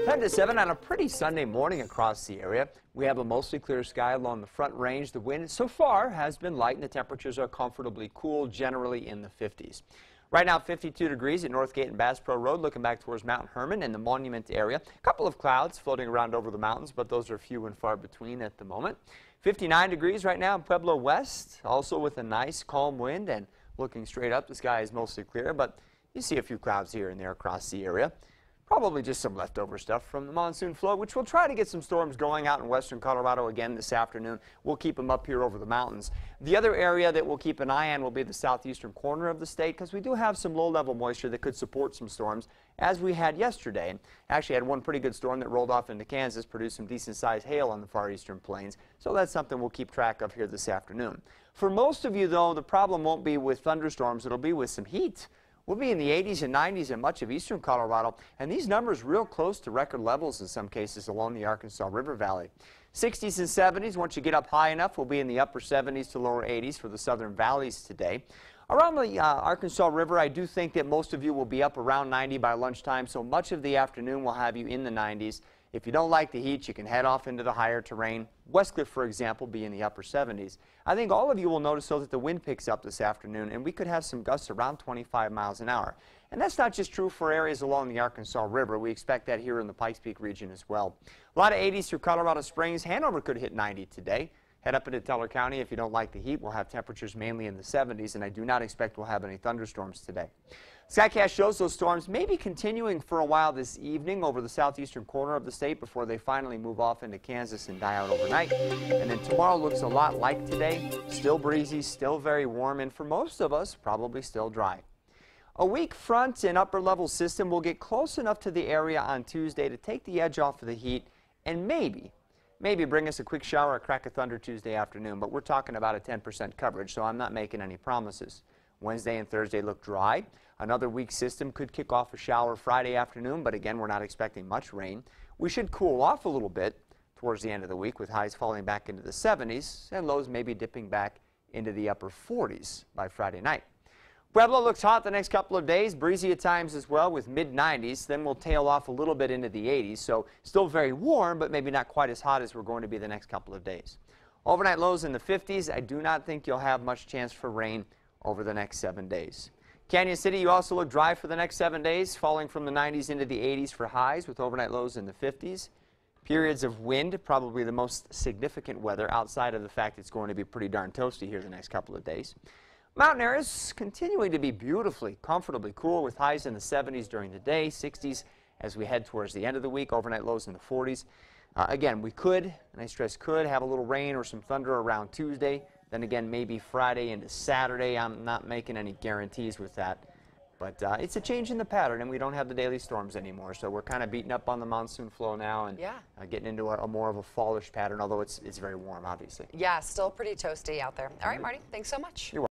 10 to 7 on a pretty Sunday morning across the area. We have a mostly clear sky along the front range. The wind so far has been light and the temperatures are comfortably cool, generally in the 50s. Right now 52 degrees at Northgate and Bass Pro Road, looking back towards Mount Herman and the Monument area. A couple of clouds floating around over the mountains, but those are few and far between at the moment. 59 degrees right now in Pueblo West, also with a nice calm wind, and looking straight up the sky is mostly clear, but you see a few clouds here and there across the area. Probably just some leftover stuff from the monsoon flow, which will try to get some storms going out in western Colorado again this afternoon. We'll keep them up here over the mountains. The other area that we'll keep an eye on will be the southeastern corner of the state, because we do have some low-level moisture that could support some storms, as we had yesterday. Actually had one pretty good storm that rolled off into Kansas, produced some decent-sized hail on the far eastern plains. So that's something we'll keep track of here this afternoon. For most of you, though, the problem won't be with thunderstorms. It'll be with some heat. We'll be in the 80s and 90s in much of eastern Colorado, and these numbers real close to record levels in some cases along the Arkansas River Valley. 60s and 70s, once you get up high enough, we'll be in the upper 70s to lower 80s for the southern valleys today. Around the Arkansas River, I do think that most of you will be up around 90 by lunchtime, so much of the afternoon will have you in the 90s. If you don't like the heat, you can head off into the higher terrain. Westcliff, for example, be in the upper 70s. I think all of you will notice, though, that the wind picks up this afternoon, and we could have some gusts around 25 miles an hour. And that's not just true for areas along the Arkansas River. We expect that here in the Pikes Peak region as well. A lot of 80s through Colorado Springs. Hanover could hit 90 today. Head up into Teller County. If you don't like the heat, we'll have temperatures mainly in the 70s, and I do not expect we'll have any thunderstorms today. Skycast shows those storms may be continuing for a while this evening over the southeastern corner of the state before they finally move off into Kansas and die out overnight. And then tomorrow looks a lot like today. Still breezy, still very warm, and for most of us, probably still dry. A weak front and upper level system will get close enough to the area on Tuesday to take the edge off of the heat and maybe bring us a quick shower or crack of thunder Tuesday afternoon, but we're talking about a 10% coverage, so I'm not making any promises. Wednesday and Thursday look dry. Another weak system could kick off a shower Friday afternoon, but again, we're not expecting much rain. We should cool off a little bit towards the end of the week with highs falling back into the 70s and lows maybe dipping back into the upper 40s by Friday night. Pueblo looks hot the next couple of days, breezy at times as well with mid-90s. Then we'll tail off a little bit into the 80s, so still very warm, but maybe not quite as hot as we're going to be the next couple of days. Overnight lows in the 50s. I do not think you'll have much chance for rain over the next 7 days. Canyon City, you also look dry for the next 7 days, falling from the 90s into the 80s for highs with overnight lows in the 50s. Periods of wind, probably the most significant weather outside of the fact it's going to be pretty darn toasty here the next couple of days. Mountain areas continuing to be beautifully, comfortably cool with highs in the 70s during the day, 60s as we head towards the end of the week, overnight lows in the 40s. Again, we could, and I stress could, have a little rain or some thunder around Tuesday. Then again, maybe Friday into Saturday. I'm not making any guarantees with that. But it's a change in the pattern, and we don't have the daily storms anymore. So we're kind of beating up on the monsoon flow now and getting into a more of a fallish pattern, although it's very warm, obviously. Yeah, still pretty toasty out there. All right, Marty, thanks so much. You're welcome.